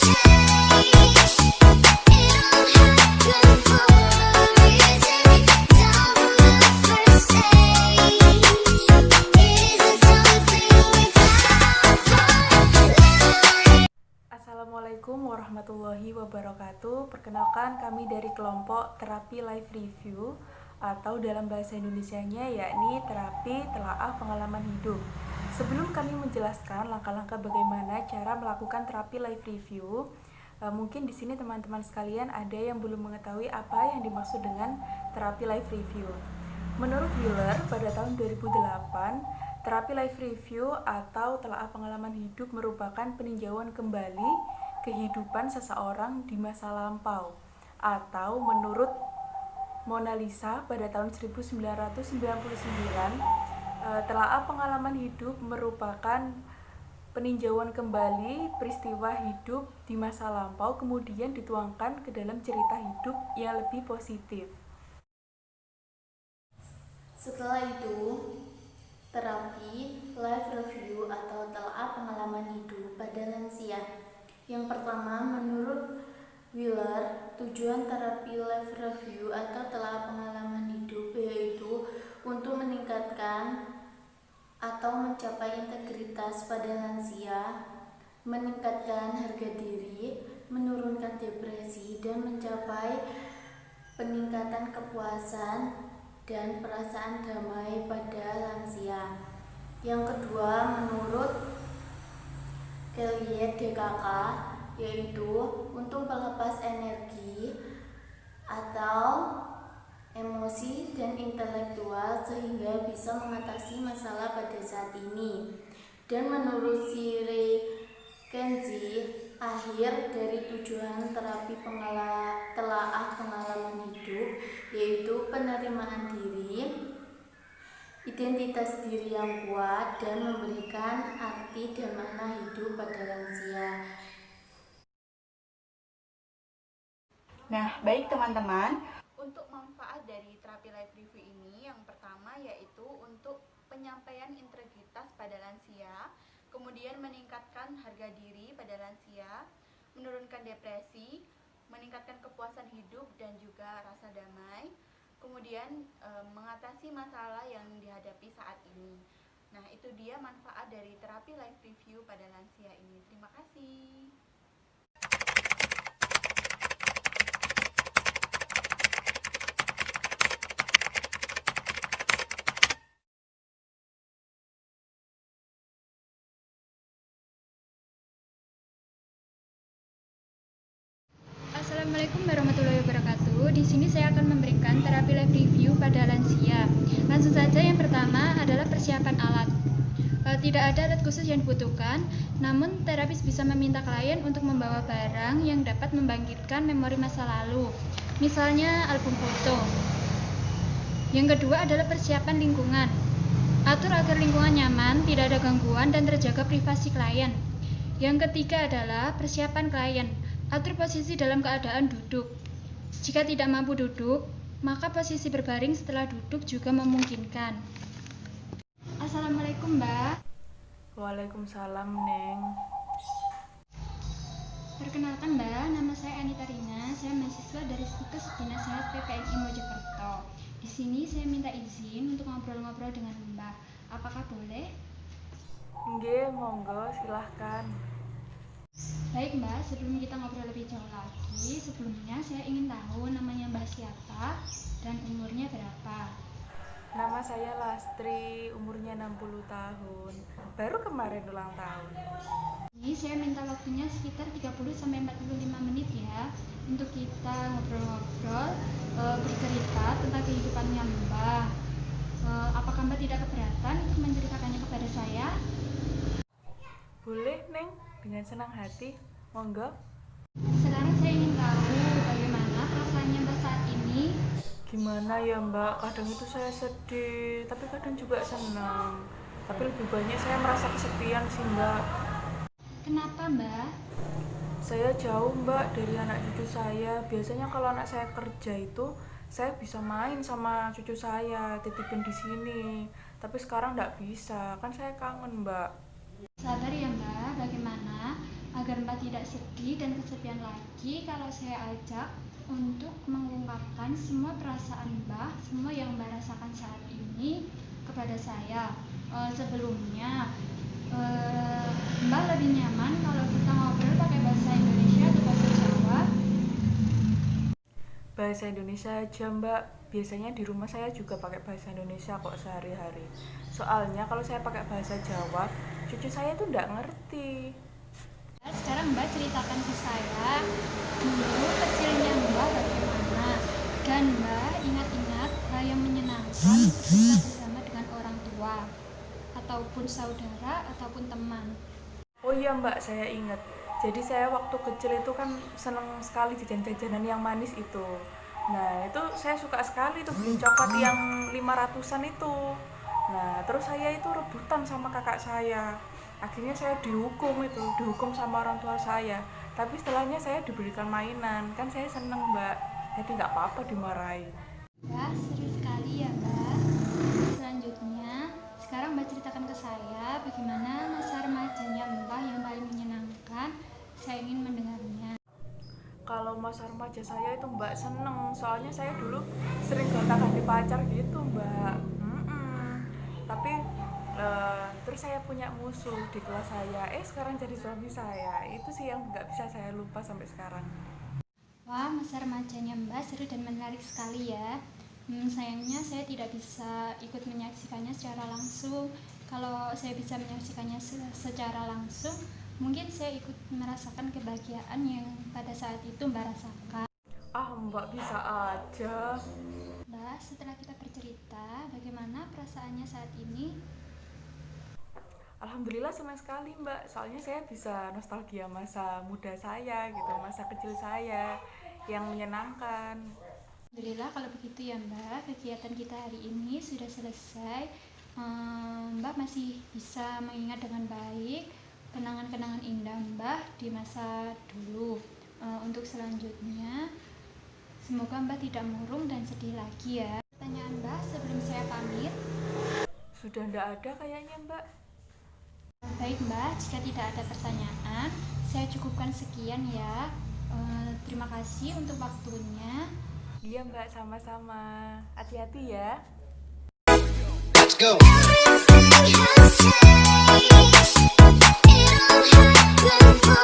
Assalamualaikum warahmatullahi wabarakatuh. Perkenalkan, kami dari kelompok terapi life review atau dalam bahasa Indonesianya yakni terapi telaah pengalaman hidup. Sebelum kami menjelaskan langkah-langkah bagaimana cara melakukan terapi life review, mungkin di sini teman-teman sekalian ada yang belum mengetahui apa yang dimaksud dengan terapi life review. Menurut Wheeler pada tahun 2008, terapi life review atau telaah pengalaman hidup merupakan peninjauan kembali kehidupan seseorang di masa lampau, atau menurut Mona Lisa pada tahun 1999, telaah pengalaman hidup merupakan peninjauan kembali peristiwa hidup di masa lampau kemudian dituangkan ke dalam cerita hidup yang lebih positif. Setelah itu, terapi life review atau telaah pengalaman hidup pada lansia. Yang pertama, menurut Wheeler, tujuan terapi life review atau telaah pengalaman hidup yaitu untuk meningkatkan atau mencapai integritas pada lansia, meningkatkan harga diri, menurunkan depresi, dan mencapai peningkatan kepuasan dan perasaan damai pada lansia. Yang kedua, menurut Kelly DKK, yaitu untuk melepas energi atau emosi dan intelektual sehingga bisa mengatasi masalah pada saat ini. Dan menurut Siri Kenzi, akhir dari tujuan terapi telaah pengalaman hidup yaitu penerimaan diri, identitas diri yang kuat, dan memberikan arti dan makna hidup pada lansia. Nah, baik teman-teman, untuk manfaat dari terapi life review ini yang pertama yaitu untuk penyampaian integritas pada lansia, kemudian meningkatkan harga diri pada lansia, menurunkan depresi, meningkatkan kepuasan hidup dan juga rasa damai, kemudian mengatasi masalah yang dihadapi saat ini. Nah, itu dia manfaat dari terapi life review pada lansia ini. Terima kasih. Assalamualaikum warahmatullahi wabarakatuh. Di sini saya akan memberikan terapi life review pada lansia. Langsung saja, yang pertama adalah persiapan alat. Tidak ada alat khusus yang dibutuhkan, namun terapis bisa meminta klien untuk membawa barang yang dapat membangkitkan memori masa lalu, misalnya album foto. Yang kedua adalah persiapan lingkungan. Atur agar lingkungan nyaman, tidak ada gangguan, dan terjaga privasi klien. Yang ketiga adalah persiapan klien. Atur posisi dalam keadaan duduk. Jika tidak mampu duduk, maka posisi berbaring setelah duduk juga memungkinkan. Assalamualaikum, Mbak. Waalaikumsalam, Neng. Perkenalkan, Mbak, nama saya Anita Rina. Saya mahasiswa dari Situs Dinas Sehat PPNI Mojokerto. Di sini saya minta izin untuk ngobrol-ngobrol dengan Mbak. Apakah boleh? Nggih, monggo, silahkan. Baik, Mbak, sebelum kita ngobrol lebih jauh lagi, sebelumnya saya ingin tahu namanya Mbak siapa dan umurnya berapa. Nama saya Lastri, umurnya 60 tahun. Baru kemarin ulang tahun. Ini saya minta waktunya sekitar 30-45 menit ya, untuk kita ngobrol-ngobrol, bercerita tentang kehidupannya Mbak. Apakah Mbak tidak keberatan untuk menceritakannya kepada saya? Boleh, Neng, dengan senang hati. Monggo. Sekarang saya ingin tahu bagaimana perasaannya Mbak saat ini. Gimana ya, Mbak? Kadang itu saya sedih, tapi kadang juga senang. Tapi lebih banyak saya merasa kesepian sih, Mbak. Kenapa, Mbak? Saya jauh, Mbak, dari anak cucu saya. Biasanya kalau anak saya kerja itu, saya bisa main sama cucu saya, titipin di sini. Tapi sekarang nggak bisa, kan saya kangen, Mbak. Sabar ya Mbak, bagaimana agar Mbak Mbak tidak sedih dan kesepian lagi kalau saya ajak untuk mengungkapkan semua perasaan Mbak, semua yang Mbak rasakan saat ini kepada saya. Sebelumnya, Mbak lebih nyaman kalau kita ngobrol pakai bahasa Indonesia atau bahasa Jawa? Bahasa Indonesia aja Mbak, biasanya di rumah saya juga pakai bahasa Indonesia kok sehari-hari. Soalnya kalau saya pakai bahasa Jawa, cucu saya tuh nggak ngerti. Sekarang Mbak ceritakan ke saya dulu kecilnya Mbak bagaimana, dan Mbak ingat-ingat hal yang menyenangkan ketika bersama dengan orang tua ataupun saudara ataupun teman. Oh iya Mbak, saya ingat. Jadi saya waktu kecil itu kan seneng sekali jajan-jajanan yang manis itu. Nah itu saya suka sekali tuh beli coklat yang 500-an itu. Nah terus saya itu rebutan sama kakak saya. Akhirnya saya dihukum sama orang tua saya. Tapi setelahnya saya diberikan mainan, kan saya seneng Mbak. Jadi nggak apa-apa dimarahin. Wah, seru sekali ya Mbak. Selanjutnya, sekarang Mbak ceritakan ke saya bagaimana masa remajanya Mbak yang paling menyenangkan. Saya ingin mendengarnya. Kalau masa remaja saya itu Mbak seneng, soalnya saya dulu sering gonta-ganti pacar gitu Mbak. Tapi terus saya punya musuh di kelas saya, sekarang jadi suami saya. Itu sih yang nggak bisa saya lupa sampai sekarang. Wah, masa remajanya Mbak seru dan menarik sekali ya. Sayangnya saya tidak bisa ikut menyaksikannya secara langsung. Kalau saya bisa menyaksikannya secara langsung, mungkin saya ikut merasakan kebahagiaan yang pada saat itu Mbak rasakan. Mbak bisa aja. Mbak, setelah kita bercerita, bagaimana perasaannya saat ini? Alhamdulillah senang sekali Mbak, soalnya saya bisa nostalgia masa muda saya gitu, masa kecil saya yang menyenangkan. Alhamdulillah kalau begitu ya Mbak, kegiatan kita hari ini sudah selesai. Mbak masih bisa mengingat dengan baik kenangan-kenangan indah Mbak di masa dulu. Untuk selanjutnya, semoga Mbak tidak murung dan sedih lagi ya. Pertanyaan Mbak sebelum saya pamit. Sudah ndak ada kayaknya Mbak. Baik Mbak, jika tidak ada pertanyaan, saya cukupkan sekian ya. Terima kasih untuk waktunya. Iya Mbak, sama-sama. Hati-hati ya. Let's go. It'll happen for